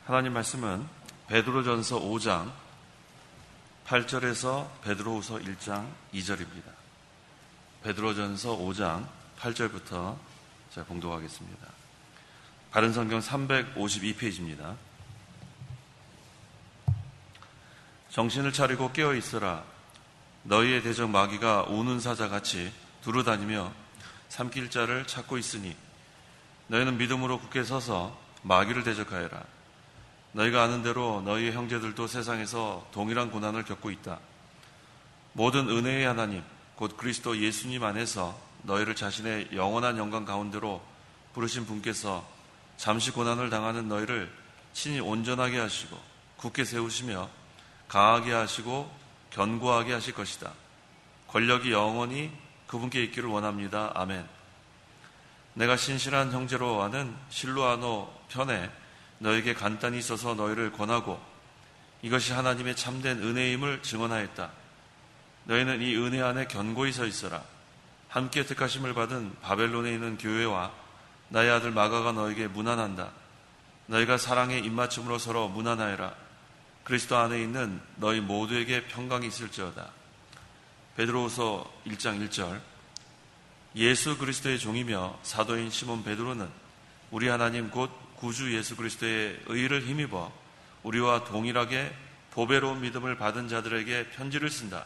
하나님 말씀은 베드로전서 5장 8절에서 베드로후서 1장 2절입니다. 베드로전서 5장 8절부터 제가 봉독하겠습니다. 바른 성경 352페이지입니다. 정신을 차리고 깨어 있으라. 너희의 대적 마귀가 우는 사자같이 두루다니며 삼킬 자를 찾고 있으니 너희는 믿음으로 굳게 서서 마귀를 대적하여라. 너희가 아는 대로 너희의 형제들도 세상에서 동일한 고난을 겪고 있다. 모든 은혜의 하나님 곧 그리스도 예수님 안에서 너희를 자신의 영원한 영광 가운데로 부르신 분께서 잠시 고난을 당하는 너희를 친히 온전하게 하시고 굳게 세우시며 강하게 하시고 견고하게 하실 것이다. 권력이 영원히 그분께 있기를 원합니다. 아멘. 내가 신실한 형제로 아는 실로아노 편에 너에게 간단히 써서 너희를 권하고 이것이 하나님의 참된 은혜임을 증언하였다. 너희는 이 은혜 안에 견고히 서 있어라. 함께 택하심을 받은 바벨론에 있는 교회와 나의 아들 마가가 너에게 문안한다. 너희가 사랑의 입맞춤으로 서로 문안하여라. 그리스도 안에 있는 너희 모두에게 평강이 있을지어다. 베드로후서 1장 1절. 예수 그리스도의 종이며 사도인 시몬 베드로는 우리 하나님 곧 구주 예수 그리스도의 의를 힘입어 우리와 동일하게 보배로운 믿음을 받은 자들에게 편지를 쓴다.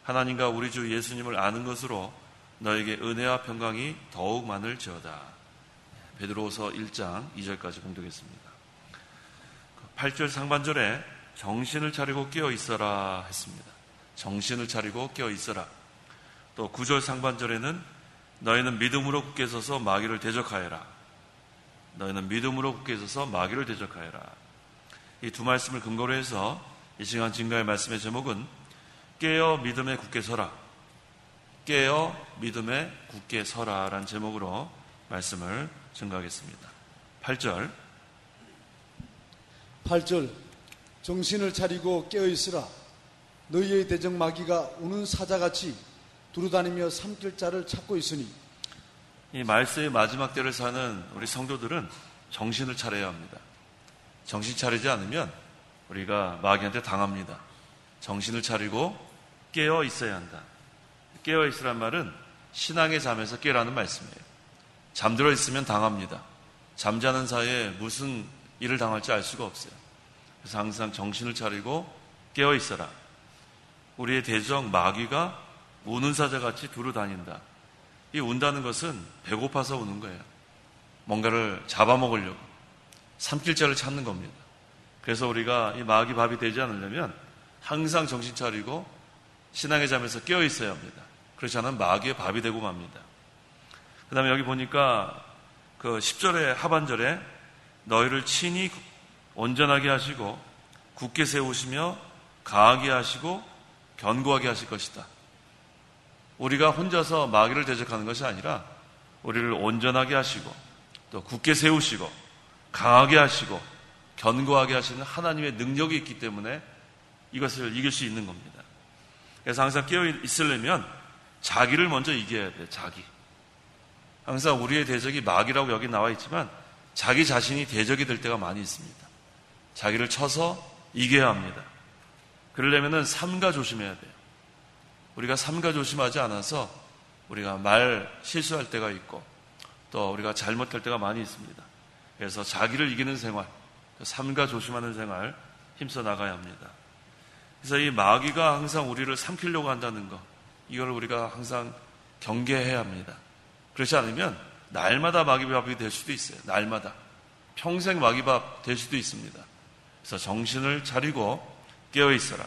하나님과 우리 주 예수님을 아는 것으로 너에게 은혜와 평강이 더욱 많을지어다. 베드로후서 1장 2절까지 봉독했습니다. 8절 상반절에 정신을 차리고 깨어 있어라 했습니다. 정신을 차리고 깨어 있어라. 또 9절 상반절에는 너희는 믿음으로 굳게 서서 마귀를 대적하여라. 너희는 믿음으로 굳게 서서 마귀를 대적하여라. 이 두 말씀을 근거로 해서 이 시간 증거의 말씀의 제목은 깨어 믿음에 굳게 서라. 깨어 믿음에 굳게 서라 라는 제목으로 말씀을 증거하겠습니다. 8절 정신을 차리고 깨어 있으라. 너희의 대적 마귀가 우는 사자같이 두루다니며 삼킬 자를 찾고 있으니. 이 말세의 마지막 때를 사는 우리 성도들은 정신을 차려야 합니다. 정신 차리지 않으면 우리가 마귀한테 당합니다. 정신을 차리고 깨어 있어야 한다. 깨어 있으란 말은 신앙의 잠에서 깨라는 말씀이에요. 잠들어 있으면 당합니다. 잠자는 사이에 무슨 일을 당할지 알 수가 없어요. 그래서 항상 정신을 차리고 깨어 있어라. 우리의 대적 마귀가 우는 사자같이 두루다닌다. 이 운다는 것은 배고파서 우는 거예요. 뭔가를 잡아먹으려고 삼킬 자를 찾는 겁니다. 그래서 우리가 이 마귀 밥이 되지 않으려면 항상 정신 차리고 신앙의 잠에서 깨어 있어야 합니다. 그렇지 않으면 마귀의 밥이 되고 맙니다. 그 다음에 여기 보니까 그 10절의 하반절에 너희를 친히 온전하게 하시고 굳게 세우시며 강하게 하시고 견고하게 하실 것이다. 우리가 혼자서 마귀를 대적하는 것이 아니라 우리를 온전하게 하시고 또 굳게 세우시고 강하게 하시고 견고하게 하시는 하나님의 능력이 있기 때문에 이것을 이길 수 있는 겁니다. 그래서 항상 깨어 있으려면 자기를 먼저 이겨야 돼요. 자기. 항상 우리의 대적이 마귀라고 여기 나와 있지만 자기 자신이 대적이 될 때가 많이 있습니다. 자기를 쳐서 이겨야 합니다. 그러려면 삼가 조심해야 돼요. 우리가 삼가 조심하지 않아서 우리가 말 실수할 때가 있고 또 우리가 잘못할 때가 많이 있습니다. 그래서 자기를 이기는 생활, 삼가 조심하는 생활 힘써 나가야 합니다. 그래서 이 마귀가 항상 우리를 삼키려고 한다는 것, 이걸 우리가 항상 경계해야 합니다. 그렇지 않으면 날마다 마귀밥이 될 수도 있어요. 날마다. 평생 마귀밥 될 수도 있습니다. 그래서 정신을 차리고 깨어 있어라.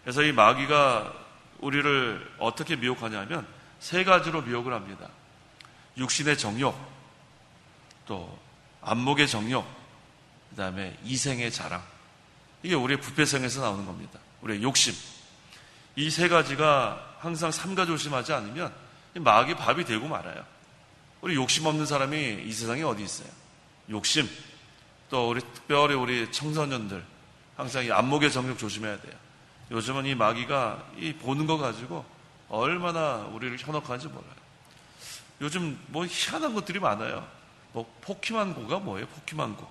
그래서 이 마귀가 우리를 어떻게 미혹하냐면 세 가지로 미혹을 합니다. 육신의 정욕, 또 안목의 정욕, 그 다음에 이생의 자랑. 이게 우리의 부패성에서 나오는 겁니다. 우리의 욕심. 이 세 가지가 항상 삼가 조심하지 않으면 마귀 밥이 되고 말아요. 우리 욕심 없는 사람이 이 세상에 어디 있어요? 욕심. 또 우리 특별히 우리 청소년들 항상 이 안목의 정욕 조심해야 돼요. 요즘은 이 마귀가 이 보는 거 가지고 얼마나 우리를 현혹하는지 몰라요. 요즘 뭐 희한한 것들이 많아요. 뭐 포키만고가 뭐예요? 포키만고.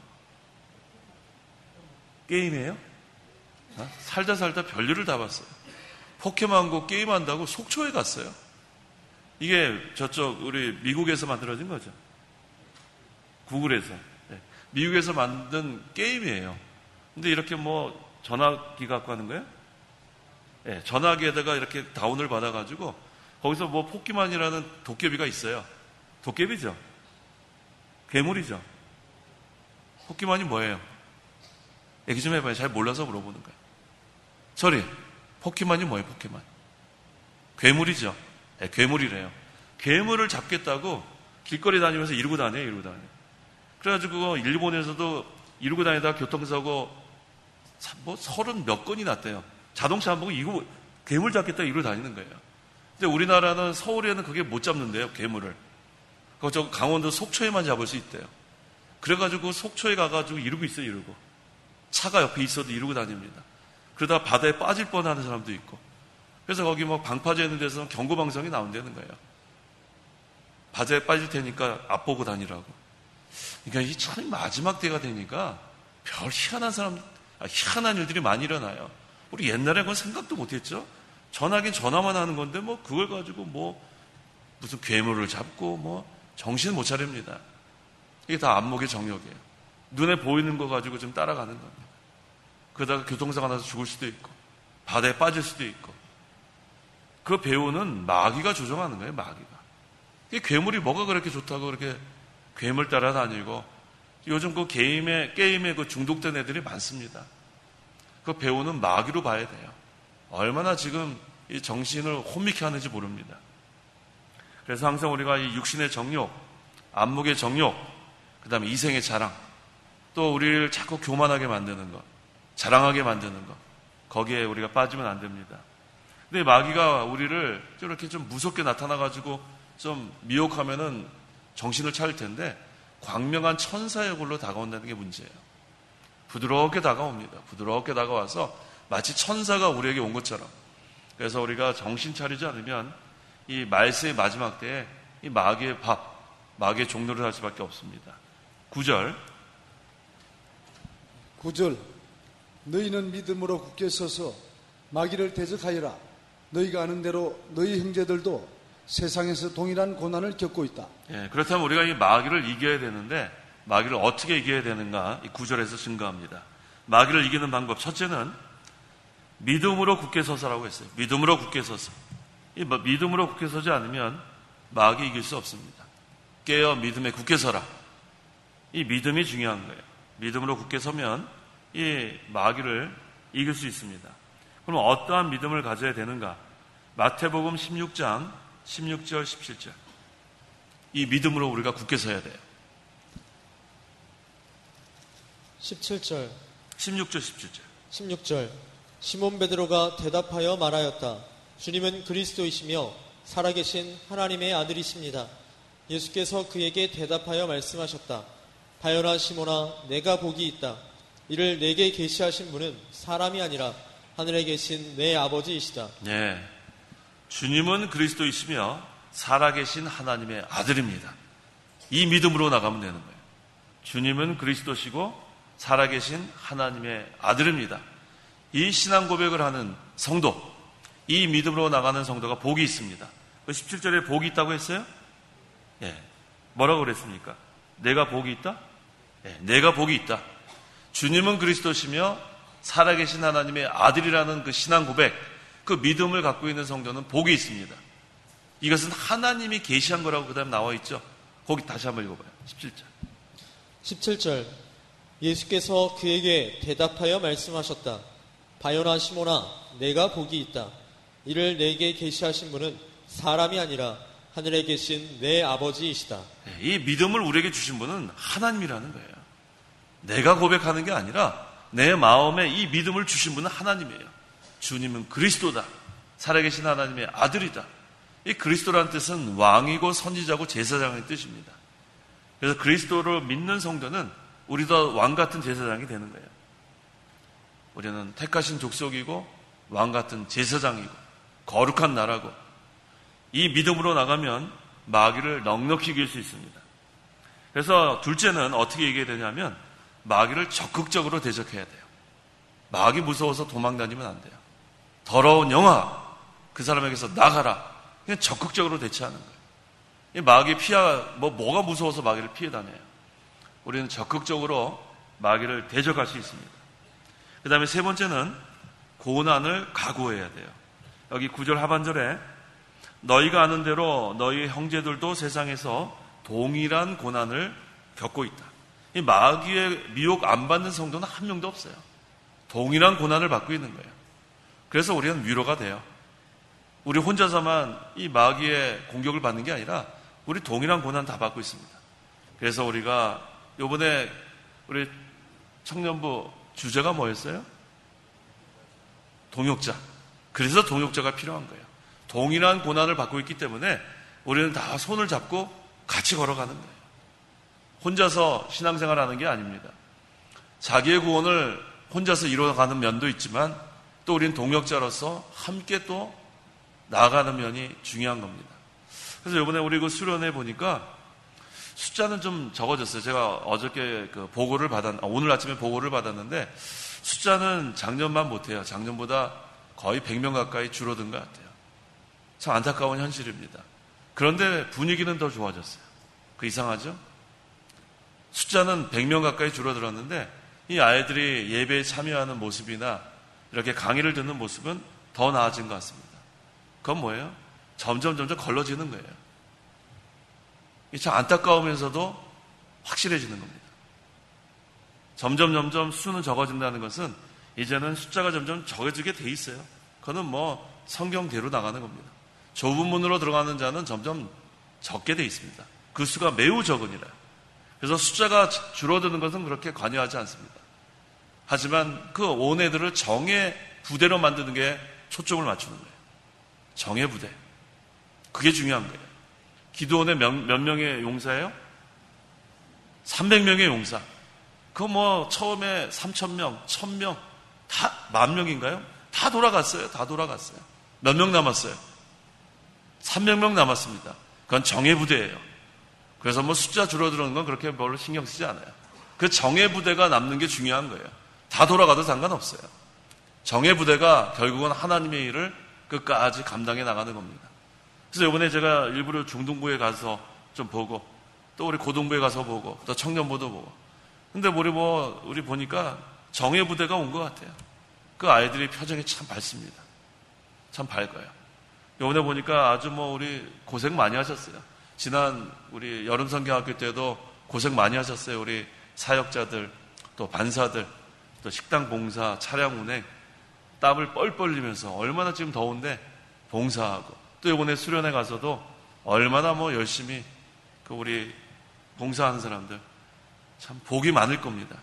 게임이에요? 살다 살다 별일을 다 봤어요. 포켓몬고 게임한다고 속초에 갔어요. 이게 저쪽 우리 미국에서 만들어진 거죠. 구글에서. 네. 미국에서 만든 게임이에요. 근데 이렇게 뭐 전화기 갖고 하는 거예요? 네, 전화기에다가 이렇게 다운을 받아가지고 거기서 뭐 포켓몬이라는 도깨비가 있어요. 도깨비죠. 괴물이죠. 포켓몬이 뭐예요? 얘기 좀 해봐요. 잘 몰라서 물어보는 거예요. 소리. 포켓몬이 뭐예요? 포켓몬. 괴물이죠. 네, 괴물이래요. 괴물을 잡겠다고 길거리 다니면서 이러고 다녀요. 그래가지고 일본에서도 이러고 다니다가 교통사고 뭐 30 몇 건이 났대요. 자동차 안 보고 이거 괴물 잡겠다 이러고 다니는 거예요. 근데 우리나라는 서울에는 그게 못 잡는데요. 괴물을. 저 강원도 속초에만 잡을 수 있대요. 그래가지고 속초에 가가지고 이러고 있어요. 이러고. 차가 옆에 있어도 이러고 다닙니다. 그러다가 바다에 빠질 뻔하는 사람도 있고. 그래서 거기 뭐 방파제 있는 데서는 경고방송이 나온다는 거예요. 바다에 빠질 테니까 앞보고 다니라고. 그러니까 이 참 마지막 때가 되니까 별 희한한 일들이 많이 일어나요. 우리 옛날에 그건 생각도 못했죠. 전화긴 전화만 하는 건데 뭐 그걸 가지고 뭐 무슨 괴물을 잡고 뭐 정신 못 차립니다. 이게 다 안목의 정욕이에요. 눈에 보이는 거 가지고 좀 따라가는 겁니다. 그러다가 교통사고 나서 죽을 수도 있고 바다에 빠질 수도 있고. 그 배우는 마귀가 조종하는 거예요. 마귀가. 이 괴물이 뭐가 그렇게 좋다고 그렇게 괴물 따라다니고. 요즘 그 게임에 그 중독된 애들이 많습니다. 그 배우는 마귀로 봐야 돼요. 얼마나 지금 이 정신을 혼미케 하는지 모릅니다. 그래서 항상 우리가 이 육신의 정욕, 안목의 정욕, 그 다음에 이생의 자랑, 또 우리를 자꾸 교만하게 만드는 것, 자랑하게 만드는 것, 거기에 우리가 빠지면 안 됩니다. 근데 마귀가 우리를 이렇게 좀 무섭게 나타나가지고 좀 미혹하면은 정신을 차릴 텐데 광명한 천사의 얼굴로 다가온다는 게 문제예요. 부드럽게 다가옵니다. 부드럽게 다가와서 마치 천사가 우리에게 온 것처럼. 그래서 우리가 정신 차리지 않으면 이 말세의 마지막 때에 이 마귀의 마귀의 종로를 할 수밖에 없습니다. 9절. 너희는 믿음으로 굳게 서서 마귀를 대적하여라. 너희가 아는 대로 너희 형제들도 세상에서 동일한 고난을 겪고 있다. 예, 그렇다면 우리가 이 마귀를 이겨야 되는데 마귀를 어떻게 이겨야 되는가? 이 9절에서 증거합니다. 마귀를 이기는 방법 첫째는 믿음으로 굳게 서서라고 했어요. 믿음으로 굳게 서서. 이 믿음으로 굳게 서지 않으면 마귀 이길 수 없습니다. 깨어 믿음에 굳게 서라. 이 믿음이 중요한 거예요. 믿음으로 굳게 서면 이 마귀를 이길 수 있습니다. 그럼 어떠한 믿음을 가져야 되는가? 마태복음 16장 16절 17절. 이 믿음으로 우리가 굳게 서야 돼요. 17절 16절 17절 16절 시몬 베드로가 대답하여 말하였다. 주님은 그리스도이시며 살아계신 하나님의 아들이십니다. 예수께서 그에게 대답하여 말씀하셨다. 바요나 시몬아, 내가 복이 있다. 이를 내게 계시하신 분은 사람이 아니라 하늘에 계신 내 아버지이시다. 네, 주님은 그리스도이시며 살아계신 하나님의 아들입니다. 이 믿음으로 나가면 되는 거예요. 주님은 그리스도시고 살아계신 하나님의 아들입니다. 이 신앙 고백을 하는 성도, 이 믿음으로 나가는 성도가 복이 있습니다. 17절에 복이 있다고 했어요? 예. 뭐라고 그랬습니까? 내가 복이 있다? 예, 내가 복이 있다. 주님은 그리스도시며 살아계신 하나님의 아들이라는 그 신앙 고백, 그 믿음을 갖고 있는 성도는 복이 있습니다. 이것은 하나님이 계시한 거라고 그 다음에 나와 있죠. 거기 다시 한번 읽어봐요. 17절 17절 예수께서 그에게 대답하여 말씀하셨다. 바요나 시몬아, 내가 복이 있다. 이를 내게 계시하신 분은 사람이 아니라 하늘에 계신 내 아버지이시다. 이 믿음을 우리에게 주신 분은 하나님이라는 거예요. 내가 고백하는 게 아니라 내 마음에 이 믿음을 주신 분은 하나님이에요. 주님은 그리스도다. 살아계신 하나님의 아들이다. 이 그리스도라는 뜻은 왕이고 선지자고 제사장의 뜻입니다. 그래서 그리스도를 믿는 성도는 우리도 왕 같은 제사장이 되는 거예요. 우리는 택하신 족속이고 왕 같은 제사장이고 거룩한 나라고, 이 믿음으로 나가면 마귀를 넉넉히 이길 수 있습니다. 그래서 둘째는 어떻게 이겨야 되냐면 마귀를 적극적으로 대적해야 돼요. 마귀 무서워서 도망 다니면 안 돼요. 더러운 영아, 그 사람에게서 나가라. 그냥 적극적으로 대처하는 거예요. 이 마귀 뭐가 무서워서 마귀를 피해 다녀요. 우리는 적극적으로 마귀를 대적할 수 있습니다. 그 다음에 세 번째는 고난을 각오해야 돼요. 여기 9절 하반절에 너희가 아는 대로 너희 형제들도 세상에서 동일한 고난을 겪고 있다. 이 마귀의 미혹 안 받는 성도는 한 명도 없어요. 동일한 고난을 받고 있는 거예요. 그래서 우리는 위로가 돼요. 우리 혼자서만 이 마귀의 공격을 받는 게 아니라 우리 동일한 고난 다 받고 있습니다. 그래서 우리가 이번에 우리 청년부 주제가 뭐였어요? 동역자. 그래서 동역자가 필요한 거예요. 동일한 고난을 받고 있기 때문에 우리는 다 손을 잡고 같이 걸어가는 거예요. 혼자서 신앙생활 하는 게 아닙니다. 자기의 구원을 혼자서 이루어가는 면도 있지만 또 우리는 동역자로서 함께 또 나아가는 면이 중요한 겁니다. 그래서 이번에 우리 그 수련회 보니까 숫자는 좀 적어졌어요. 제가 어저께 오늘 아침에 보고를 받았는데 숫자는 작년만 못해요. 작년보다 거의 100명 가까이 줄어든 것 같아요. 참 안타까운 현실입니다. 그런데 분위기는 더 좋아졌어요. 이상하죠? 숫자는 100명 가까이 줄어들었는데 이 아이들이 예배에 참여하는 모습이나 이렇게 강의를 듣는 모습은 더 나아진 것 같습니다. 그건 뭐예요? 점점 걸러지는 거예요. 이 참 안타까우면서도 확실해지는 겁니다. 점점 수는 적어진다는 것은 이제는 숫자가 점점 적어지게 돼 있어요. 그거는 성경대로 나가는 겁니다. 좁은 문으로 들어가는 자는 점점 적게 돼 있습니다. 그 수가 매우 적으니라. 그래서 숫자가 줄어드는 것은 그렇게 관여하지 않습니다. 하지만 그 온 애들을 정의 부대로 만드는 게 초점을 맞추는 거예요. 정의 부대. 그게 중요한 거예요. 기도원에 몇 명의 용사예요? 300명의 용사. 그거 처음에 3,000명, 1,000명, 다 10,000명인가요? 다 돌아갔어요. 몇 명 남았어요? 300명 남았습니다. 그건 정예 부대예요. 그래서 숫자 줄어드는 건 그렇게 별로 신경 쓰지 않아요. 그 정예 부대가 남는 게 중요한 거예요. 다 돌아가도 상관없어요. 정예 부대가 결국은 하나님의 일을 끝까지 감당해 나가는 겁니다. 그래서 이번에 제가 일부러 중등부에 가서 좀 보고 또 우리 고등부에 가서 보고 또 청년부도 보고 근데 우리 보니까 정예 부대가 온 것 같아요. 그 아이들이 표정이 참 밝습니다. 참 밝아요. 이번에 보니까 아주 우리 고생 많이 하셨어요. 지난 우리 여름 성경학교 때도 고생 많이 하셨어요. 우리 사역자들, 또 반사들, 또 식당 봉사, 차량 운행, 땀을 뻘뻘 흘리면서 얼마나 지금 더운데 봉사하고 또 이번에 수련회 가서도 얼마나 열심히 우리 봉사하는 사람들 참 복이 많을 겁니다.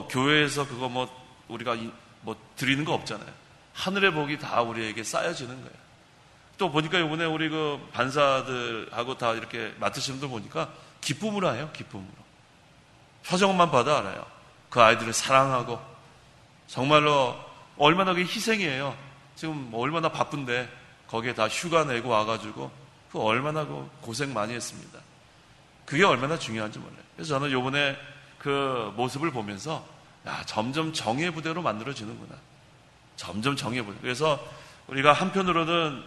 교회에서 그거 우리가 드리는 거 없잖아요. 하늘의 복이 다 우리에게 쌓여지는 거예요. 또 보니까 이번에 우리 반사들하고 다 이렇게 맡으시는 분들 보니까 기쁨으로 해요. 기쁨으로. 표정만 봐도 알아요. 그 아이들을 사랑하고 정말로 얼마나 그게 희생이에요. 지금 얼마나 바쁜데 거기에 다 휴가 내고 와가지고 얼마나 고생 많이 했습니다. 그게 얼마나 중요한지 몰라요. 그래서 저는 이번에 그 모습을 보면서 점점 정예 부대로 만들어지는구나. 점점 정예 부대. 그래서 우리가 한편으로는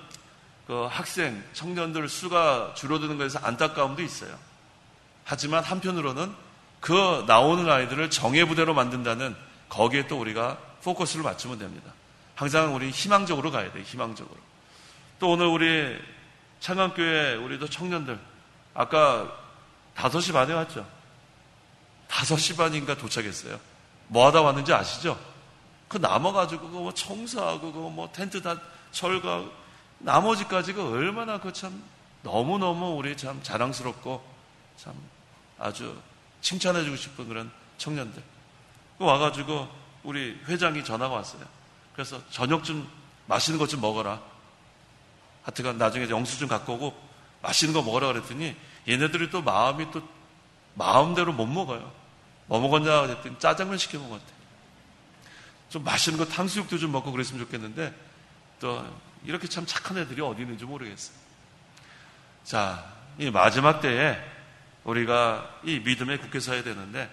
그 학생, 청년들 수가 줄어드는 것에서 안타까움도 있어요. 하지만 한편으로는 그 나오는 아이들을 정예 부대로 만든다는 거기에 또 우리가 포커스를 맞추면 됩니다. 항상 우리 희망적으로 가야 돼요. 희망적으로. 또 오늘 우리 창안교회 우리도 청년들 아까 5시 반에 왔죠. 5시 반인가 도착했어요. 뭐 하다 왔는지 아시죠? 남아가지고 그거 청소하고 그거 텐트 다 철거하고 나머지까지가 얼마나 참 너무너무 우리 참 자랑스럽고 참 아주 칭찬해주고 싶은 그런 청년들. 와가지고 우리 회장이 전화가 왔어요. 그래서 저녁 좀 맛있는 것 좀 먹어라. 하여튼간 나중에 영수증 갖고 오고 맛있는 거 먹으라 그랬더니 얘네들이 또 마음이 또 마음대로 못 먹어요. 뭐 먹었냐 그랬더니 짜장면 시켜 먹었대. 좀 맛있는 거 탕수육도 좀 먹고 그랬으면 좋겠는데 또 이렇게 참 착한 애들이 어디 있는지 모르겠어요. 자, 이 마지막 때에 우리가 이 믿음에 굳게 서야 되는데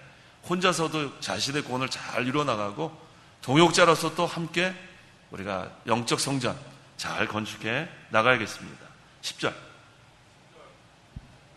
혼자서도 자신의 구원을 잘 이루어나가고 동역자로서 또 함께 우리가 영적 성전 잘 건축해 나가야겠습니다. 10절.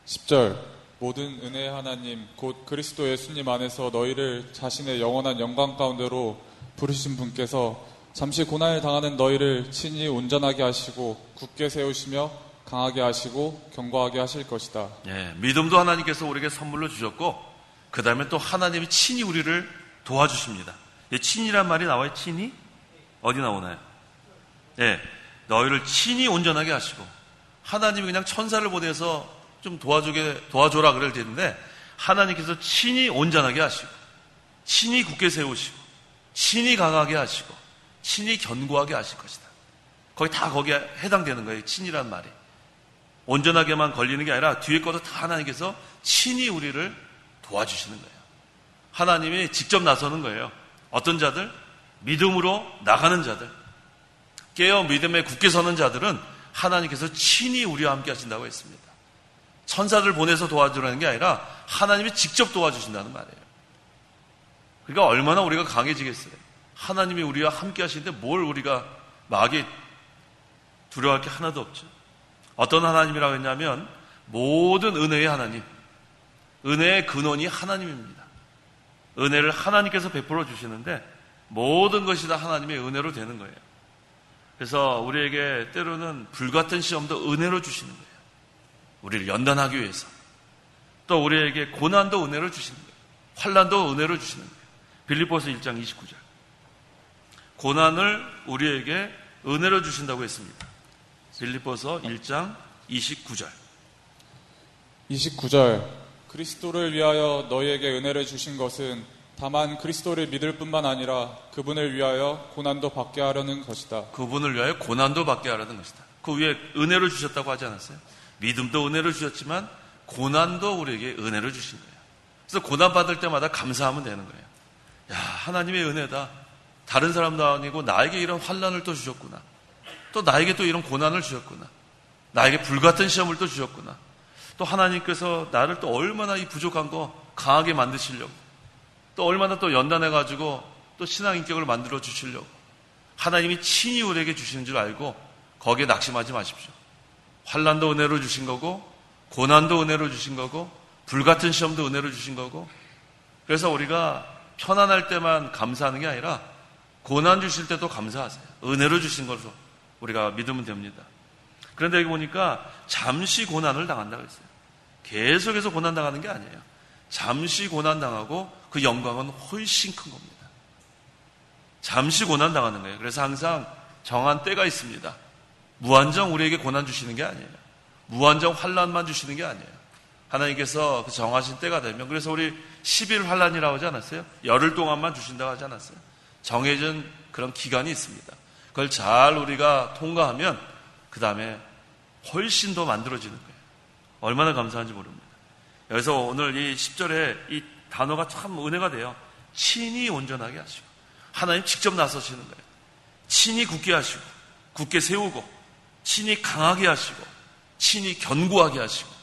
10절 모든 은혜의 하나님 곧 그리스도 예수님 안에서 너희를 자신의 영원한 영광 가운데로 부르신 분께서 잠시 고난을 당하는 너희를 친히 온전하게 하시고 굳게 세우시며 강하게 하시고 견고하게 하실 것이다. 예, 믿음도 하나님께서 우리에게 선물로 주셨고 그 다음에 또 하나님이 친히 우리를 도와주십니다. 예, 친이란 말이 나와요. 친히? 어디 나오나요? 예, 너희를 친히 온전하게 하시고 하나님이 그냥 천사를 보내서 좀 도와줘라 그럴 때인데 하나님께서 친히 온전하게 하시고 친히 굳게 세우시고 친히 강하게 하시고 친히 견고하게 하실 것이다. 거기에 해당되는 거예요. 친이란 말이. 온전하게만 걸리는 게 아니라 뒤에 것도 다 하나님께서 친히 우리를 도와주시는 거예요. 하나님이 직접 나서는 거예요. 어떤 자들? 믿음으로 나가는 자들. 깨어 믿음에 굳게 서는 자들은 하나님께서 친히 우리와 함께 하신다고 했습니다. 천사들 보내서 도와주라는 게 아니라 하나님이 직접 도와주신다는 말이에요. 그러니까 얼마나 우리가 강해지겠어요. 하나님이 우리와 함께 하시는데 뭘 우리가 마귀 두려워할 게 하나도 없죠. 어떤 하나님이라고 했냐면 모든 은혜의 하나님, 은혜의 근원이 하나님입니다. 은혜를 하나님께서 베풀어 주시는데 모든 것이 다 하나님의 은혜로 되는 거예요. 그래서 우리에게 때로는 불같은 시험도 은혜로 주시는 거예요. 우리를 연단하기 위해서. 또 우리에게 고난도 은혜로 주시는 거예요. 환난도 은혜로 주시는 거예요. 빌립보서 1장 29절. 고난을 우리에게 은혜로 주신다고 했습니다. 빌립보서 1장 29절. 29절 그리스도를 위하여 너희에게 은혜를 주신 것은 다만 그리스도를 믿을 뿐만 아니라 그분을 위하여 고난도 받게 하려는 것이다. 그분을 위하여 고난도 받게 하려는 것이다. 그 위에 은혜를 주셨다고 하지 않았어요? 믿음도 은혜를 주셨지만 고난도 우리에게 은혜를 주신 거예요. 그래서 고난 받을 때마다 감사하면 되는 거예요. 야, 하나님의 은혜다. 다른 사람도 아니고 나에게 이런 환난을 또 주셨구나. 또 나에게 또 이런 고난을 주셨구나. 나에게 불같은 시험을 또 주셨구나. 또 하나님께서 나를 또 얼마나 이 부족한 거 강하게 만드시려고, 또 얼마나 또 연단해가지고 또 신앙 인격을 만들어 주시려고 하나님이 친히 우리에게 주시는 줄 알고 거기에 낙심하지 마십시오. 환난도 은혜로 주신 거고 고난도 은혜로 주신 거고 불같은 시험도 은혜로 주신 거고, 그래서 우리가 편안할 때만 감사하는 게 아니라 고난 주실 때도 감사하세요. 은혜로 주신 것으로 우리가 믿으면 됩니다. 그런데 여기 보니까 잠시 고난을 당한다고 했어요. 계속해서 고난 당하는 게 아니에요. 잠시 고난 당하고 그 영광은 훨씬 큰 겁니다. 잠시 고난 당하는 거예요. 그래서 항상 정한 때가 있습니다. 무한정 우리에게 고난 주시는 게 아니에요. 무한정 환난만 주시는 게 아니에요. 하나님께서 그 정하신 때가 되면, 그래서 우리 10일 환난이라고 하지 않았어요? 열흘 동안만 주신다고 하지 않았어요? 정해진 그런 기간이 있습니다. 그걸 잘 우리가 통과하면 그 다음에 훨씬 더 만들어지는 거예요. 얼마나 감사한지 모릅니다. 여기서 오늘 이 10절에 이 단어가 참 은혜가 돼요. 친히 온전하게 하시고, 하나님 직접 나서시는 거예요. 친히 굳게 하시고, 굳게 세우고, 친히 강하게 하시고, 친히 견고하게 하시고.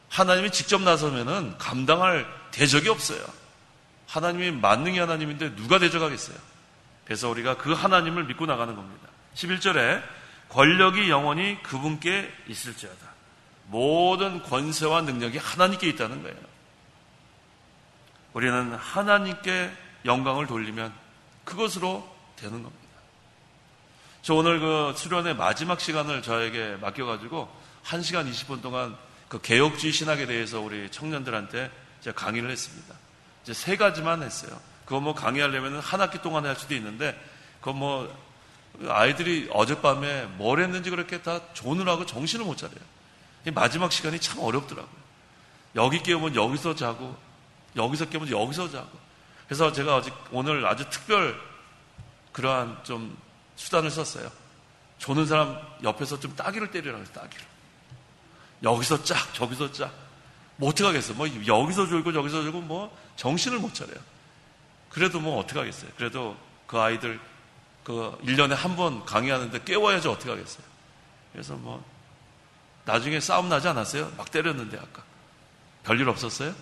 하나님이 직접 나서면은 감당할 대적이 없어요. 하나님이 만능의 하나님인데 누가 대적하겠어요? 그래서 우리가 그 하나님을 믿고 나가는 겁니다. 11절에 권력이 영원히 그분께 있을지어다. 모든 권세와 능력이 하나님께 있다는 거예요. 우리는 하나님께 영광을 돌리면 그것으로 되는 겁니다. 저 오늘 그 수련의 마지막 시간을 저에게 맡겨가지고 1시간 20분 동안 그 개혁주의 신학에 대해서 우리 청년들한테 제가 강의를 했습니다. 이제 3가지만 했어요. 그거 뭐 강의하려면 한 학기 동안 할 수도 있는데, 그거 뭐 아이들이 어젯밤에 뭘 했는지 그렇게 다 조느라고 정신을 못 차려요. 이 마지막 시간이 참 어렵더라고요. 여기 깨우면 여기서 자고, 여기서 깨우면 여기서 자고. 그래서 제가 오늘 아주 특별 그러한 좀 수단을 썼어요. 조는 사람 옆에서 좀 따귀를 때리라고 해서 따귀를. 여기서 짝, 저기서 짝. 뭐 어떡하겠어요. 뭐 여기서 졸고 저기서 졸고 뭐 정신을 못 차려요. 그래도 뭐 어떡하겠어요. 그래도 그 아이들 그 1년에 한 번 강의하는데 깨워야지 어떡하겠어요. 그래서 뭐 나중에 싸움 나지 않았어요? 막 때렸는데 아까. 별일 없었어요?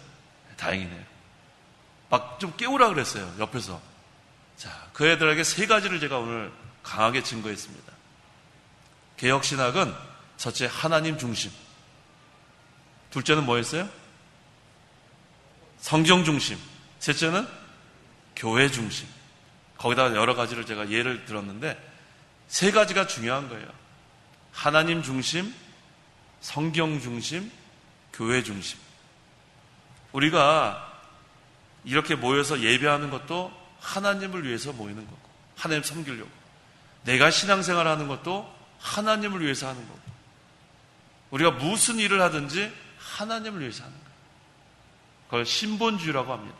다행이네요. 막 좀 깨우라 그랬어요. 옆에서. 자, 그 애들에게 세 가지를 제가 오늘 강하게 증거했습니다. 개혁신학은 첫째 하나님 중심, 둘째는 뭐였어요? 성경 중심, 셋째는 교회 중심. 거기다가 여러 가지를 제가 예를 들었는데 세 가지가 중요한 거예요. 하나님 중심, 성경 중심, 교회 중심. 우리가 이렇게 모여서 예배하는 것도 하나님을 위해서 모이는 거고, 하나님 섬기려고. 내가 신앙생활 하는 것도 하나님을 위해서 하는 거고, 우리가 무슨 일을 하든지 하나님을 위해서 하는 거예요. 그걸 신본주의라고 합니다.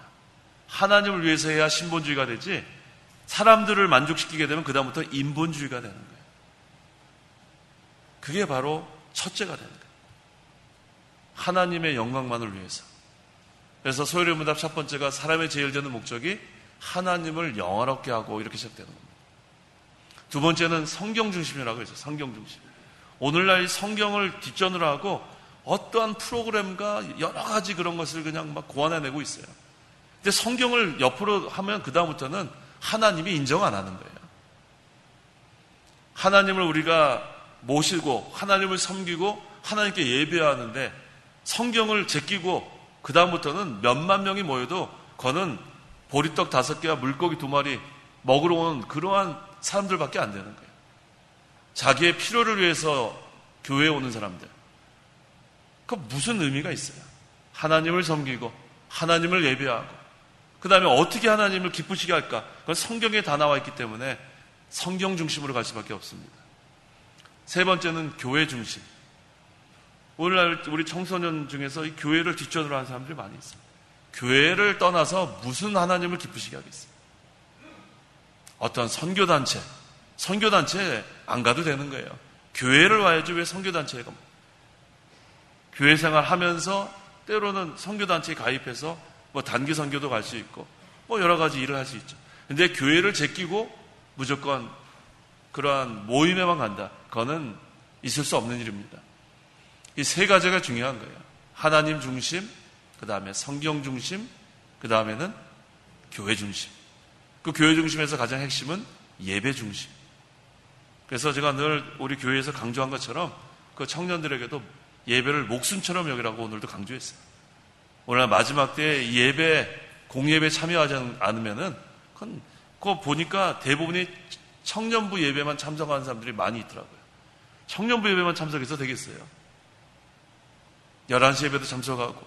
하나님을 위해서 해야 신본주의가 되지, 사람들을 만족시키게 되면 그다음부터 인본주의가 되는 거예요. 그게 바로 첫째가 되는 거예요. 하나님의 영광만을 위해서. 그래서 소요리 문답 첫 번째가 사람의 제일 되는 목적이 하나님을 영화롭게 하고 이렇게 시작되는 겁니다. 두 번째는 성경 중심이라고 해서 성경 중심. 오늘날 이 성경을 뒷전으로 하고 어떠한 프로그램과 여러 가지 그런 것을 그냥 막 고안해내고 있어요. 근데 성경을 옆으로 하면 그다음부터는 하나님이 인정 안 하는 거예요. 하나님을 우리가 모시고 하나님을 섬기고 하나님께 예배하는데 성경을 제끼고 그다음부터는 몇만 명이 모여도 그거는 보리떡 5개와 물고기 2마리 먹으러 온 그러한 사람들밖에 안 되는 거예요. 자기의 필요를 위해서 교회에 오는 사람들. 그 무슨 의미가 있어요? 하나님을 섬기고 하나님을 예배하고 그 다음에 어떻게 하나님을 기쁘시게 할까? 그건 성경에 다 나와 있기 때문에 성경 중심으로 갈 수밖에 없습니다. 세 번째는 교회 중심. 오늘날 우리 청소년 중에서 이 교회를 뒷전으로 하는 사람들이 많이 있어요. 교회를 떠나서 무슨 하나님을 기쁘시게 하겠어요? 어떤 선교단체에 안 가도 되는 거예요. 교회를 와야지 왜 선교단체에 가? 교회 생활 하면서 때로는 선교단체에 가입해서 뭐 단기 선교도 갈 수 있고 뭐 여러 가지 일을 할 수 있죠. 근데 교회를 제끼고 무조건 그러한 모임에만 간다. 그거는 있을 수 없는 일입니다. 이 세 가지가 중요한 거예요. 하나님 중심, 그 다음에 성경 중심, 그 다음에는 교회 중심. 그 교회 중심에서 가장 핵심은 예배 중심. 그래서 제가 늘 우리 교회에서 강조한 것처럼 그 청년들에게도 예배를 목숨처럼 여기라고 오늘도 강조했어요. 오늘 마지막 때 예배, 공예배 참여하지 않으면은 그거 보니까 대부분이 청년부 예배만 참석하는 사람들이 많이 있더라고요. 청년부 예배만 참석해서 되겠어요? 11시 예배도 참석하고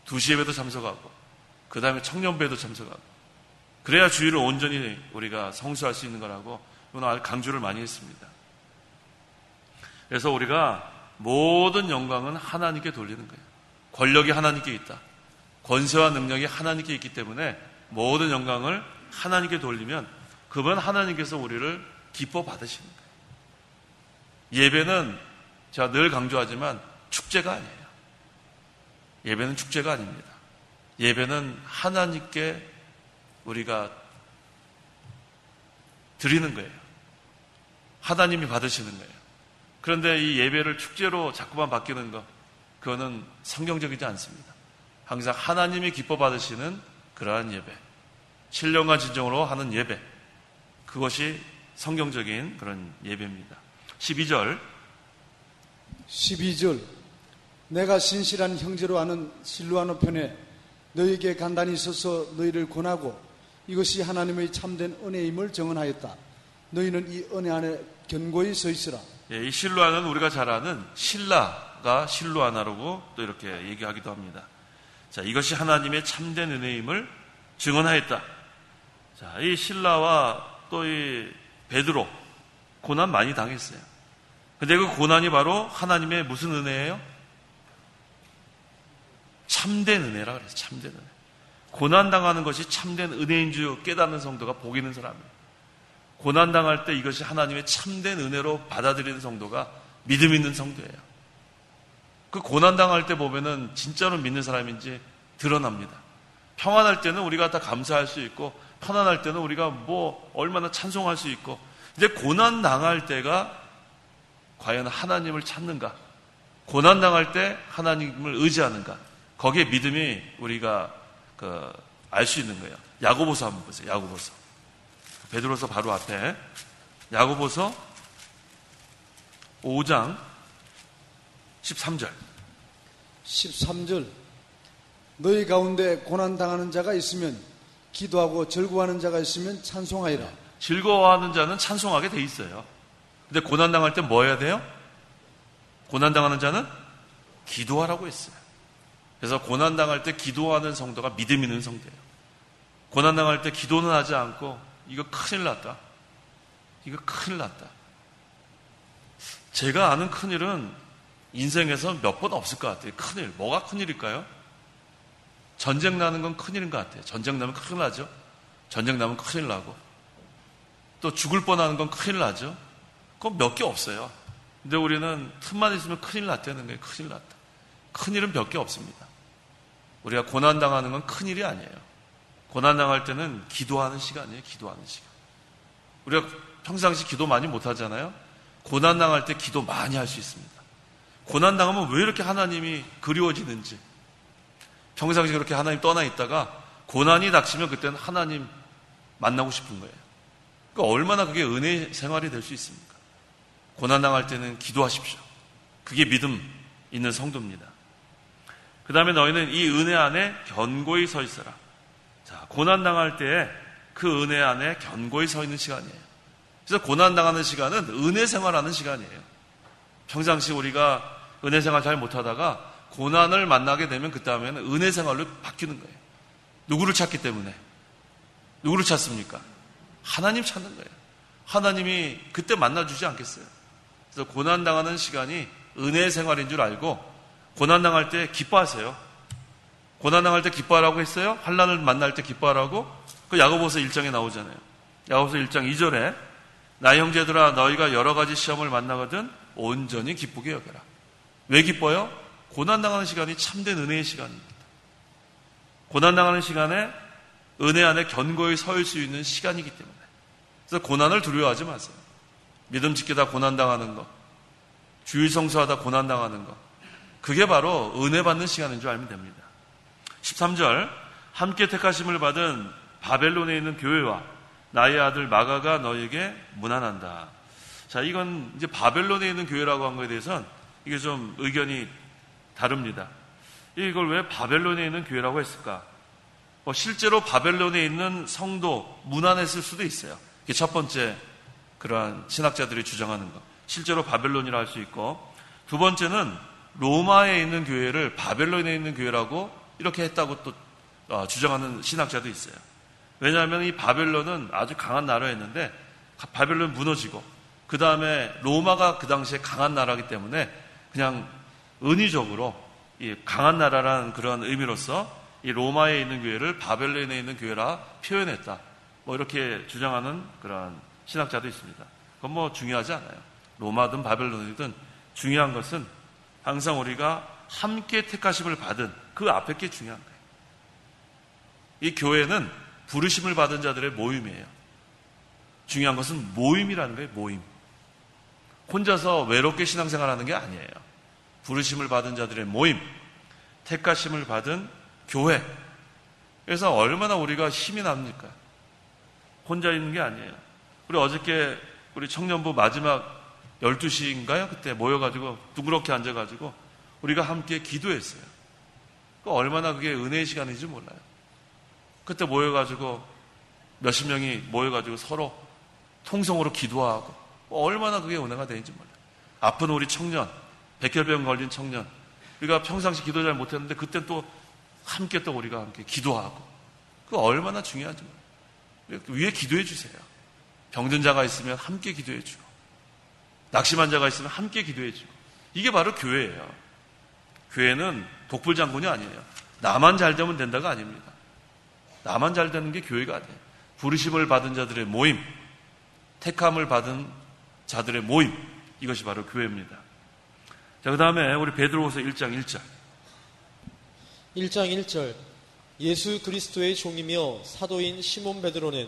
2시 예배도 참석하고 그 다음에 청년부 예배도 참석하고 그래야 주일을 온전히 우리가 성수할 수 있는 거라고 오늘 강조를 많이 했습니다. 그래서 우리가 모든 영광은 하나님께 돌리는 거예요. 권력이 하나님께 있다. 권세와 능력이 하나님께 있기 때문에 모든 영광을 하나님께 돌리면 그분 하나님께서 우리를 기뻐 받으시는 거예요. 예배는 제가 늘 강조하지만 축제가 아니에요. 예배는 축제가 아닙니다. 예배는 하나님께 우리가 드리는 거예요. 하나님이 받으시는 거예요. 그런데 이 예배를 축제로 자꾸만 바뀌는 것, 그거는 성경적이지 않습니다. 항상 하나님이 기뻐 받으시는 그러한 예배, 신령과 진정으로 하는 예배, 그것이 성경적인 그런 예배입니다. 12절 내가 신실한 형제로 아는 실루아노 편에 너희에게 간단히 서서 너희를 권하고 이것이 하나님의 참된 은혜임을 증언하였다. 너희는 이 은혜 안에 견고히 서 있으라. 이 실루아는 우리가 잘 아는 신라가 실루아나라고 또 이렇게 얘기하기도 합니다. 자, 이것이 하나님의 참된 은혜임을 증언하였다. 자, 이 신라와 또 이 베드로 고난 많이 당했어요. 근데 그 고난이 바로 하나님의 무슨 은혜예요? 참된 은혜라 그래서 참된 은혜. 고난 당하는 것이 참된 은혜인 줄 깨닫는 성도가 복 있는 사람이에요. 고난 당할 때 이것이 하나님의 참된 은혜로 받아들이는 성도가 믿음 있는 성도예요. 그 고난 당할 때 보면은 진짜로 믿는 사람인지 드러납니다. 평안할 때는 우리가 다 감사할 수 있고 편안할 때는 우리가 뭐 얼마나 찬송할 수 있고, 근데 고난 당할 때가 과연 하나님을 찾는가? 고난 당할 때 하나님을 의지하는가? 거기에 믿음이 우리가 알 수 있는 거예요. 야고보서 한번 보세요. 야고보서. 베드로서 바로 앞에 야고보서 5장 13절. 13절. 너희 가운데 고난당하는 자가 있으면 기도하고 즐거워하는 자가 있으면 찬송하리라. 즐거워하는 자는 찬송하게 돼 있어요. 근데 고난당할 때 뭐 해야 돼요? 고난당하는 자는 기도하라고 했어요. 그래서 고난당할 때 기도하는 성도가 믿음 있는 성도예요. 고난당할 때 기도는 하지 않고 이거 큰일 났다. 이거 큰일 났다. 제가 아는 큰일은 인생에서 몇 번 없을 것 같아요. 큰일. 뭐가 큰일일까요? 전쟁 나는 건 큰일인 것 같아요. 전쟁 나면 큰일 나죠. 전쟁 나면 큰일 나고. 또 죽을 뻔하는 건 큰일 나죠. 그건 몇 개 없어요. 근데 우리는 틈만 있으면 큰일 났다는 거예요. 큰일 났다. 큰일은 몇 개 없습니다. 우리가 고난당하는 건 큰일이 아니에요. 고난당할 때는 기도하는 시간이에요. 기도하는 시간. 우리가 평상시 기도 많이 못하잖아요. 고난당할 때 기도 많이 할 수 있습니다. 고난당하면 왜 이렇게 하나님이 그리워지는지, 평상시 그렇게 하나님 떠나 있다가 고난이 닥치면 그때는 하나님 만나고 싶은 거예요. 그러니까 얼마나 그게 은혜 생활이 될 수 있습니까? 고난당할 때는 기도하십시오. 그게 믿음 있는 성도입니다. 그 다음에 너희는 이 은혜 안에 견고히 서 있어라. 자, 고난당할 때 그 은혜 안에 견고히 서 있는 시간이에요. 그래서 고난당하는 시간은 은혜 생활하는 시간이에요. 평상시 우리가 은혜 생활 잘 못하다가 고난을 만나게 되면 그 다음에는 은혜 생활로 바뀌는 거예요. 누구를 찾기 때문에? 누구를 찾습니까? 하나님 찾는 거예요. 하나님이 그때 만나주지 않겠어요? 그래서 고난당하는 시간이 은혜 생활인 줄 알고 고난당할 때 기뻐하세요. 고난당할 때 기뻐하라고 했어요? 환난을 만날 때 기뻐하라고? 그 야고보서 1장에 나오잖아요. 야고보서 1장 2절에 나 형제들아 너희가 여러 가지 시험을 만나거든 온전히 기쁘게 여겨라. 왜 기뻐요? 고난당하는 시간이 참된 은혜의 시간입니다. 고난당하는 시간에 은혜 안에 견고히 서 수 있는 시간이기 때문에. 그래서 고난을 두려워하지 마세요. 믿음 지키다 고난당하는 것, 주일 성수하다 고난당하는 것, 그게 바로 은혜 받는 시간인 줄 알면 됩니다. 13절, 함께 택하심을 받은 바벨론에 있는 교회와 나의 아들 마가가 너에게 문안한다. 자, 이건 이제 바벨론에 있는 교회라고 한 거에 대해서는 이게 좀 의견이 다릅니다. 이걸 왜 바벨론에 있는 교회라고 했을까? 실제로 바벨론에 있는 성도 문안했을 수도 있어요. 이게 첫 번째 그러한 신학자들이 주장하는 것. 실제로 바벨론이라 할 수 있고, 두 번째는 로마에 있는 교회를 바벨론에 있는 교회라고 이렇게 했다고 또 주장하는 신학자도 있어요. 왜냐하면 이 바벨론은 아주 강한 나라였는데 바벨론 무너지고 그 다음에 로마가 그 당시에 강한 나라이기 때문에 그냥 은유적으로 이 강한 나라라는 그런 의미로서 이 로마에 있는 교회를 바벨론에 있는 교회라 표현했다. 뭐 이렇게 주장하는 그런 신학자도 있습니다. 그건 뭐 중요하지 않아요. 로마든 바벨론이든 중요한 것은 항상 우리가 함께 택하심을 받은 그 앞에 게 중요한 거예요. 이 교회는 부르심을 받은 자들의 모임이에요. 중요한 것은 모임이라는 거예요. 모임. 혼자서 외롭게 신앙생활하는 게 아니에요. 부르심을 받은 자들의 모임, 택하심을 받은 교회. 그래서 얼마나 우리가 힘이 납니까? 혼자 있는 게 아니에요. 우리 어저께 우리 청년부 마지막 12시인가요? 그때 모여가지고 둥그렇게 앉아가지고 우리가 함께 기도했어요. 얼마나 그게 은혜의 시간인지 몰라요. 그때 모여가지고 몇십 명이 모여가지고 서로 통성으로 기도하고 얼마나 그게 은혜가 되는지 몰라요. 아픈 우리 청년, 백혈병 걸린 청년, 우리가 평상시 기도 잘 못했는데 그때 또 함께 또 우리가 함께 기도하고 그거 얼마나 중요한지 몰라요. 위에 기도해 주세요. 병든 자가 있으면 함께 기도해 주고 낙심한 자가 있으면 함께 기도해 주고 이게 바로 교회예요. 교회는 독불장군이 아니에요. 나만 잘 되면 된다가 아닙니다. 나만 잘 되는 게 교회가 아니에요. 부르심을 받은 자들의 모임, 택함을 받은 자들의 모임, 이것이 바로 교회입니다. 자, 그 다음에 우리 베드로후서 1장 1절. 1장 1절. 예수 그리스도의 종이며 사도인 시몬 베드로는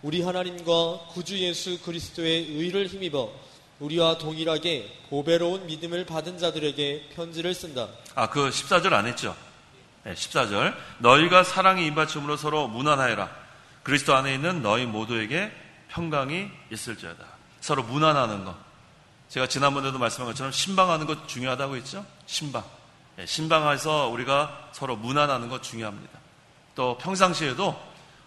우리 하나님과 구주 예수 그리스도의 의를 힘입어 우리와 동일하게 보배로운 믿음을 받은 자들에게 편지를 쓴다. 그 14절 안 했죠? 네, 14절. 너희가 사랑의 임받침으로 서로 문안하여라. 그리스도 안에 있는 너희 모두에게 평강이 있을지어다. 서로 문안하는 것. 제가 지난번에도 말씀한 것처럼 신방하는 것 중요하다고 했죠? 신방. 신방에서 우리가 서로 문안하는 것 중요합니다. 또 평상시에도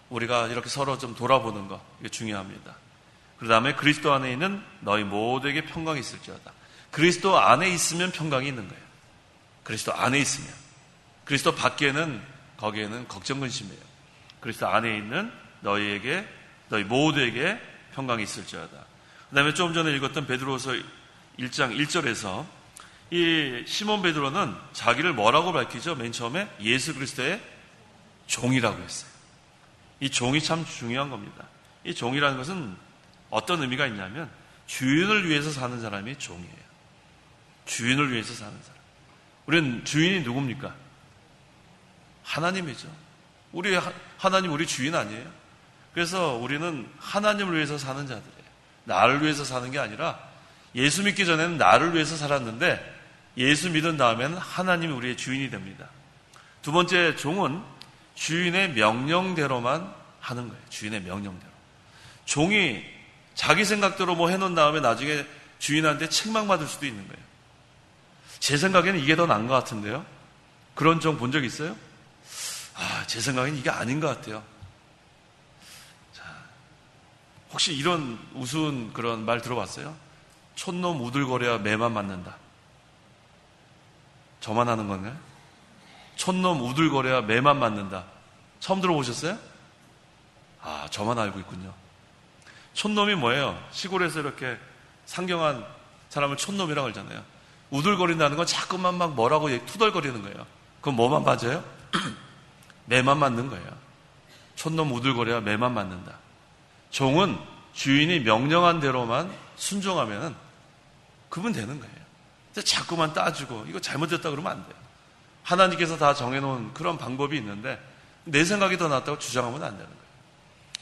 우리가 이렇게 서로 좀 돌아보는 것, 이게 중요합니다. 그 다음에 그리스도 안에 있는 너희 모두에게 평강이 있을지어다. 그리스도 안에 있으면 평강이 있는 거예요. 그리스도 안에 있으면. 그리스도 밖에는, 거기에는 걱정 근심이에요. 그리스도 안에 있는 너희 모두에게 평강이 있을지어다. 그 다음에 조금 전에 읽었던 베드로서 1장 1절에서 이 시몬 베드로는 자기를 뭐라고 밝히죠? 맨 처음에 예수 그리스도의 종이라고 했어요. 이 종이 참 중요한 겁니다. 이 종이라는 것은 어떤 의미가 있냐면 주인을 위해서 사는 사람이 종이에요. 주인을 위해서 사는 사람. 우리는 주인이 누굽니까? 하나님이죠. 하나님 우리 주인 아니에요. 그래서 우리는 하나님을 위해서 사는 자들이에요. 나를 위해서 사는 게 아니라 예수 믿기 전에는 나를 위해서 살았는데 예수 믿은 다음에는 하나님이 우리의 주인이 됩니다. 두 번째, 종은 주인의 명령대로만 하는 거예요. 주인의 명령대로. 종이 자기 생각대로 뭐 해놓은 다음에 나중에 주인한테 책망받을 수도 있는 거예요. 제 생각에는 이게 더 나은 것 같은데요. 그런 종 본 적 있어요? 제 생각에는 이게 아닌 것 같아요. 자, 혹시 이런 우스운 그런 말 들어봤어요? 촌놈 우들거려야 매만 맞는다. 저만 하는 건가요? 촌놈 우들거려야 매만 맞는다. 처음 들어보셨어요? 저만 알고 있군요. 촌놈이 뭐예요? 시골에서 이렇게 상경한 사람을 촌놈이라고 하잖아요. 우들거린다는 건 자꾸만 막 뭐라고 투덜거리는 거예요. 그럼 뭐만 맞아요? 매만 맞는 거예요. 촌놈 우들거려야 매만 맞는다. 종은 주인이 명령한 대로만 순종하면 그분 되는 거예요. 자꾸만 따지고 이거 잘못됐다 그러면 안 돼요. 하나님께서 다 정해놓은 그런 방법이 있는데 내 생각이 더 낫다고 주장하면 안 되는 거예요.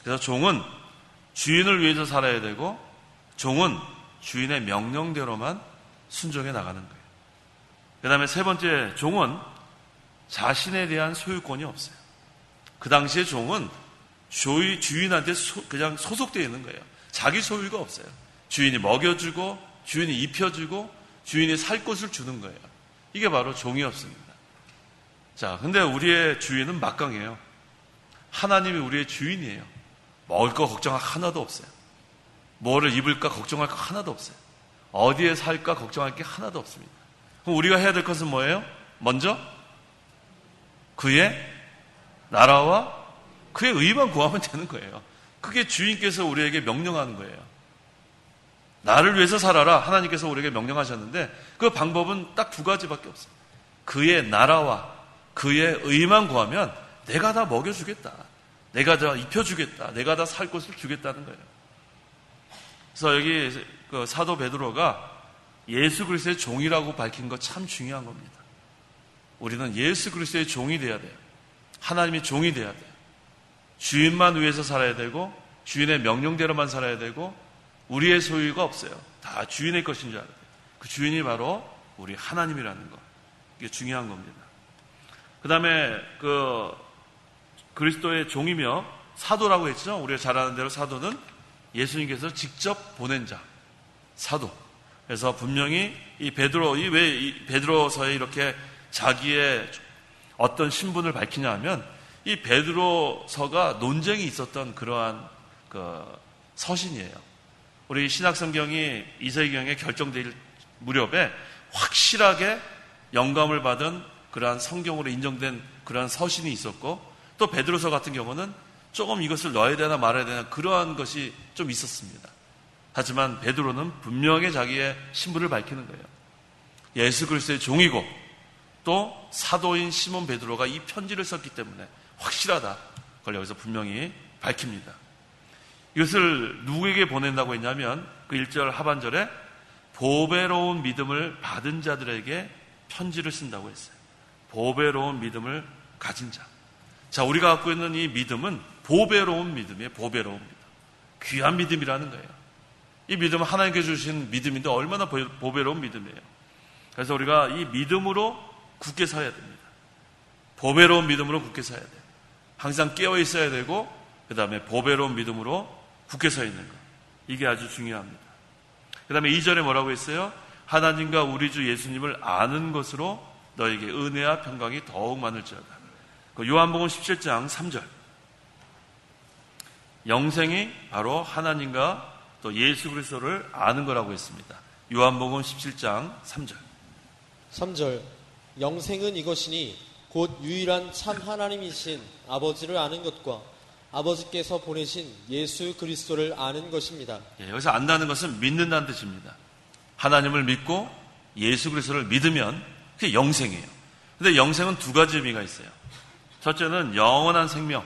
그래서 종은 주인을 위해서 살아야 되고 종은 주인의 명령대로만 순종해 나가는 거예요. 그 다음에 세 번째, 종은 자신에 대한 소유권이 없어요. 그 당시에 종은 주인한테 그냥 소속되어 있는 거예요. 자기 소유가 없어요. 주인이 먹여주고 주인이 입혀주고 주인이 살 곳을 주는 거예요. 이게 바로 종이었습니다. 자, 근데 우리의 주인은 막강해요. 하나님이 우리의 주인이에요. 먹을 거 걱정할 하나도 없어요. 뭐를 입을까 걱정할 거 하나도 없어요. 어디에 살까 걱정할 게 하나도 없습니다. 그럼 우리가 해야 될 것은 뭐예요? 먼저 그의 나라와 그의 의만 구하면 되는 거예요. 그게 주인께서 우리에게 명령하는 거예요. 나를 위해서 살아라. 하나님께서 우리에게 명령하셨는데 그 방법은 딱 두 가지밖에 없어요. 그의 나라와 그의 의만 구하면 내가 다 먹여주겠다. 내가 다 입혀주겠다. 내가 다 살 곳을 주겠다는 거예요. 그래서 여기 그 사도 베드로가 예수 그리스도의 종이라고 밝힌 거 참 중요한 겁니다. 우리는 예수 그리스도의 종이 돼야 돼요. 하나님의 종이 돼야 돼요. 주인만 위해서 살아야 되고 주인의 명령대로만 살아야 되고 우리의 소유가 없어요. 다 주인의 것인 줄 알아야 돼요. 그 주인이 바로 우리 하나님이라는 거. 이게 중요한 겁니다. 그 다음에 그리스도의 종이며 사도라고 했죠. 우리가 잘 아는 대로 사도는 예수님께서 직접 보낸 자, 사도. 그래서 분명히 이 베드로서에 이렇게 자기의 어떤 신분을 밝히냐 하면 이 베드로서가 논쟁이 있었던 그러한 서신이에요. 우리 신약성경이 이세기경에 결정될 무렵에 확실하게 영감을 받은 그러한 성경으로 인정된 그러한 서신이 있었고 또 베드로서 같은 경우는 조금 이것을 넣어야 되나 말아야 되나 그러한 것이 좀 있었습니다. 하지만 베드로는 분명히 자기의 신분을 밝히는 거예요. 예수 그리스도의 종이고 또 사도인 시몬 베드로가 이 편지를 썼기 때문에 확실하다. 그걸 여기서 분명히 밝힙니다. 이것을 누구에게 보낸다고 했냐면 그 1절 하반절에 보배로운 믿음을 받은 자들에게 편지를 쓴다고 했어요. 보배로운 믿음을 가진 자. 자, 우리가 갖고 있는 이 믿음은 보배로운 믿음이에요. 보배로운 믿음. 귀한 믿음이라는 거예요. 이 믿음은 하나님께서 주신 믿음인데 얼마나 보배로운 믿음이에요. 그래서 우리가 이 믿음으로 굳게 서야 됩니다. 보배로운 믿음으로 굳게 서야 돼요. 항상 깨어 있어야 되고 그 다음에 보배로운 믿음으로 굳게 서 있는 것. 이게 아주 중요합니다. 그 다음에 2절에 뭐라고 했어요? 하나님과 우리 주 예수님을 아는 것으로 너에게 은혜와 평강이 더욱 많을지어다. 요한복음 17장 3절. 영생이 바로 하나님과 또 예수 그리스도를 아는 거라고 했습니다. 요한복음 17장 3절. 3절. 영생은 이것이니 곧 유일한 참 하나님이신 아버지를 아는 것과 아버지께서 보내신 예수 그리스도를 아는 것입니다. 여기서 안다는 것은 믿는다는 뜻입니다. 하나님을 믿고 예수 그리스도를 믿으면 그게 영생이에요. 근데 영생은 두 가지 의미가 있어요. 첫째는 영원한 생명,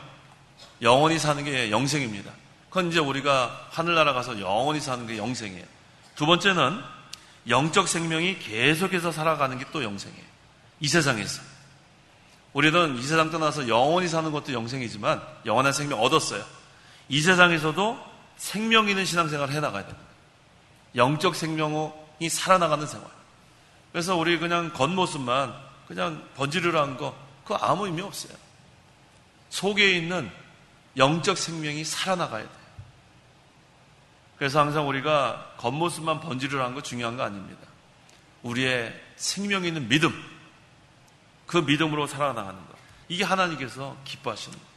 영원히 사는 게 영생입니다. 그건 이제 우리가 하늘나라 가서 영원히 사는 게 영생이에요. 두 번째는 영적 생명이 계속해서 살아가는 게 또 영생이에요. 이 세상에서. 우리는 이 세상 떠나서 영원히 사는 것도 영생이지만 영원한 생명 얻었어요. 이 세상에서도 생명 있는 신앙생활을 해나가야 됩니다. 영적 생명이 살아나가는 생활. 그래서 우리 그냥 겉모습만 그냥 번지르르한 거 그거 아무 의미 없어요. 속에 있는 영적 생명이 살아나가야 돼요. 그래서 항상 우리가 겉모습만 번지르르한 거 중요한 거 아닙니다. 우리의 생명 있는 믿음, 그 믿음으로 살아나가는 것. 이게 하나님께서 기뻐하시는 거예요.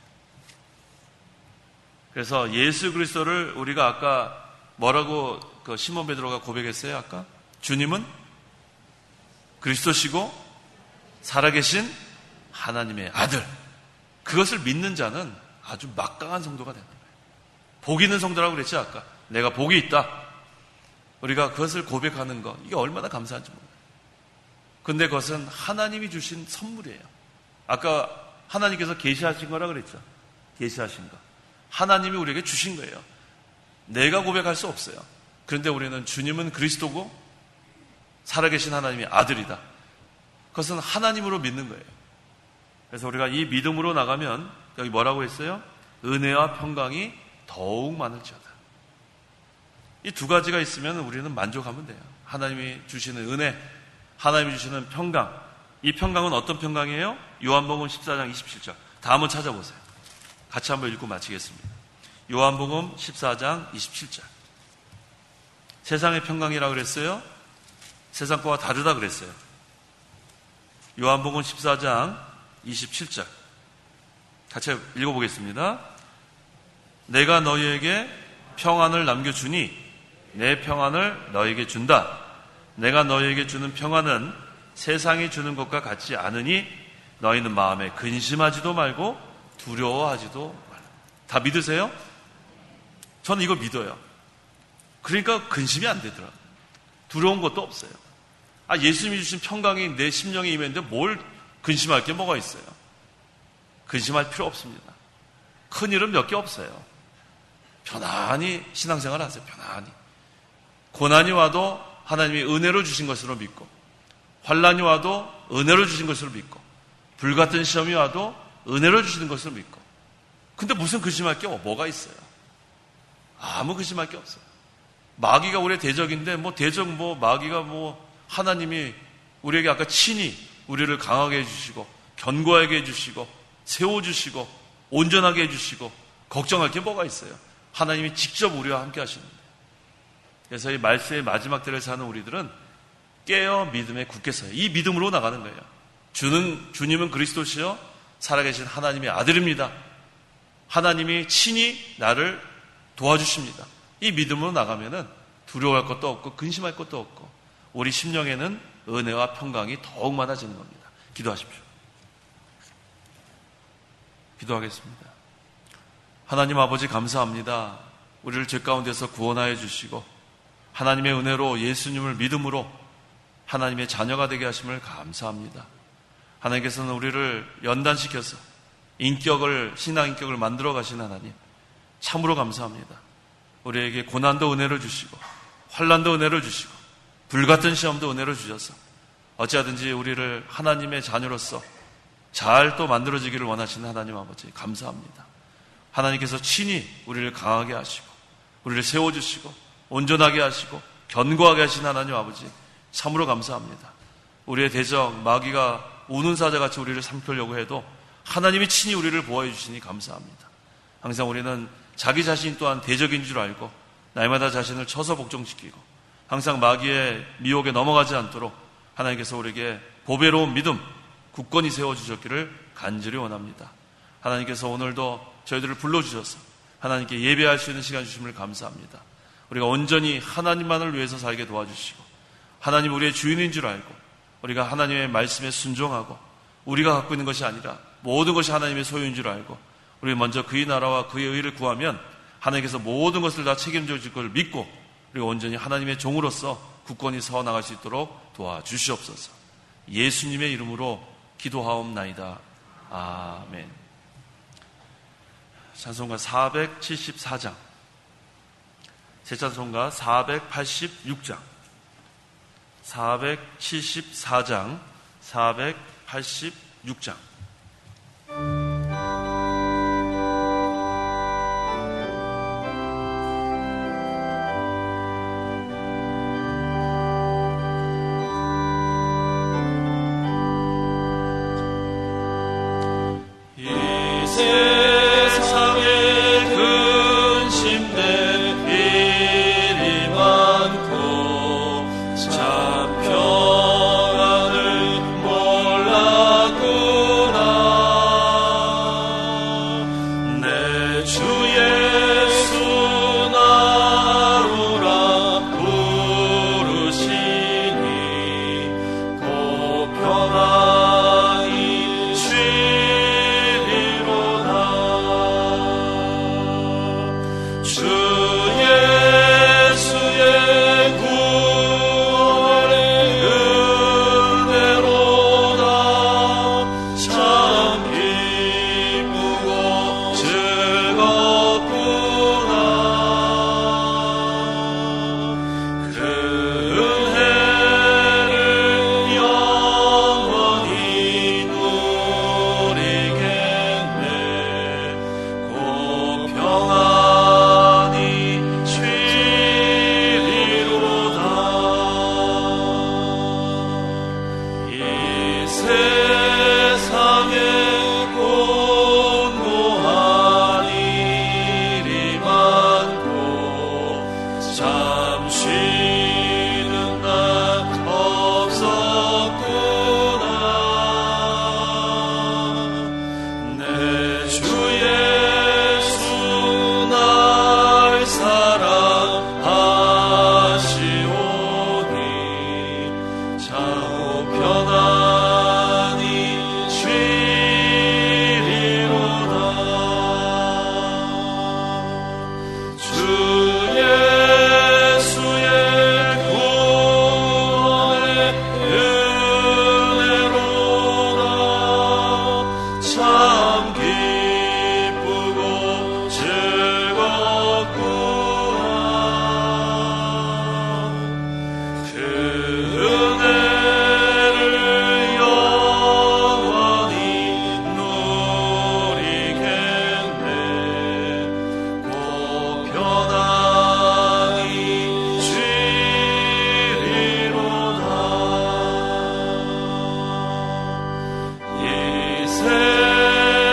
그래서 예수 그리스도를 우리가 아까 뭐라고 시몬 베드로가 고백했어요? 아까 주님은 그리스도시고 살아계신 하나님의 아들. 그것을 믿는 자는 아주 막강한 성도가 되는 거예요. 복 있는 성도라고 그랬죠, 아까. 내가 복이 있다. 우리가 그것을 고백하는 것, 이게 얼마나 감사한지 몰라요. 근데 그것은 하나님이 주신 선물이에요. 아까 하나님께서 계시하신 거라 그랬죠. 계시하신 거. 하나님이 우리에게 주신 거예요. 내가 고백할 수 없어요. 그런데 우리는 주님은 그리스도고 살아계신 하나님의 아들이다. 그것은 하나님으로 믿는 거예요. 그래서 우리가 이 믿음으로 나가면 여기 뭐라고 했어요? 은혜와 평강이 더욱 많을지어다. 이 두 가지가 있으면 우리는 만족하면 돼요. 하나님이 주시는 은혜, 하나님이 주시는 평강. 이 평강은 어떤 평강이에요? 요한복음 14장 27절. 다 한번 찾아보세요. 같이 한번 읽고 마치겠습니다. 요한복음 14장 27절. 세상의 평강이라고 그랬어요? 세상 거와 다르다 그랬어요. 요한복음 14장 27절. 같이 읽어보겠습니다. 내가 너희에게 평안을 남겨주니 내 평안을 너희에게 준다. 내가 너희에게 주는 평안은 세상이 주는 것과 같지 않으니 너희는 마음에 근심하지도 말고 두려워하지도 말라. 다 믿으세요? 저는 이거 믿어요. 그러니까 근심이 안 되더라고요. 두려운 것도 없어요. 예수님이 주신 평강이 내 심령에 임했는데 뭘 근심할 게 뭐가 있어요? 근심할 필요 없습니다. 큰일은 몇 개 없어요. 편안히 신앙생활 하세요. 편안히. 고난이 와도 하나님이 은혜로 주신 것으로 믿고, 환난이 와도 은혜로 주신 것으로 믿고, 불같은 시험이 와도 은혜로 주시는 것으로 믿고. 근데 무슨 근심할 게 뭐가 있어요? 아무 근심할 게 없어요. 마귀가 우리의 대적인데 마귀가 하나님이 우리에게 아까 친히 우리를 강하게 해주시고 견고하게 해주시고 세워주시고 온전하게 해주시고 걱정할 게 뭐가 있어요? 하나님이 직접 우리와 함께 하시는데. 그래서 이 말세의 마지막 때를 사는 우리들은 깨어 믿음에 굳게 서요. 이 믿음으로 나가는 거예요. 주님은 그리스도시요 살아계신 하나님의 아들입니다. 하나님이 친히 나를 도와주십니다. 이 믿음으로 나가면은 두려워할 것도 없고 근심할 것도 없고 우리 심령에는 은혜와 평강이 더욱 많아지는 겁니다. 기도하십시오. 기도하겠습니다. 하나님 아버지 감사합니다. 우리를 죄 가운데서 구원하여 주시고 하나님의 은혜로 예수님을 믿음으로 하나님의 자녀가 되게 하심을 감사합니다. 하나님께서는 우리를 연단시켜서 신앙 인격을 만들어 가신 하나님 참으로 감사합니다. 우리에게 고난도 은혜로 주시고 환난도 은혜로 주시고 불같은 시험도 은혜로 주셔서 어찌하든지 우리를 하나님의 자녀로서 잘 또 만들어지기를 원하시는 하나님 아버지 감사합니다. 하나님께서 친히 우리를 강하게 하시고 우리를 세워주시고 온전하게 하시고 견고하게 하신 하나님 아버지 참으로 감사합니다. 우리의 대적 마귀가 우는 사자같이 우리를 삼키려고 해도 하나님이 친히 우리를 보호해 주시니 감사합니다. 항상 우리는 자기 자신 또한 대적인 줄 알고 날마다 자신을 쳐서 복종시키고 항상 마귀의 미혹에 넘어가지 않도록 하나님께서 우리에게 보배로운 믿음, 굳건히 세워주셨기를 간절히 원합니다. 하나님께서 오늘도 저희들을 불러주셔서 하나님께 예배할 수 있는 시간 주심을 감사합니다. 우리가 온전히 하나님만을 위해서 살게 도와주시고 하나님 우리의 주인인 줄 알고 우리가 하나님의 말씀에 순종하고 우리가 갖고 있는 것이 아니라 모든 것이 하나님의 소유인 줄 알고 우리 먼저 그의 나라와 그의 의를 구하면 하나님께서 모든 것을 다 책임져 줄 것을 믿고 우리가 온전히 하나님의 종으로서 굳건히 서 나갈 수 있도록 도와주시옵소서. 예수님의 이름으로 기도하옵나이다. 아멘. 찬송가 474장, 새 찬송가 486장, 474장, 486장.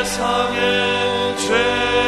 세상의 죄악된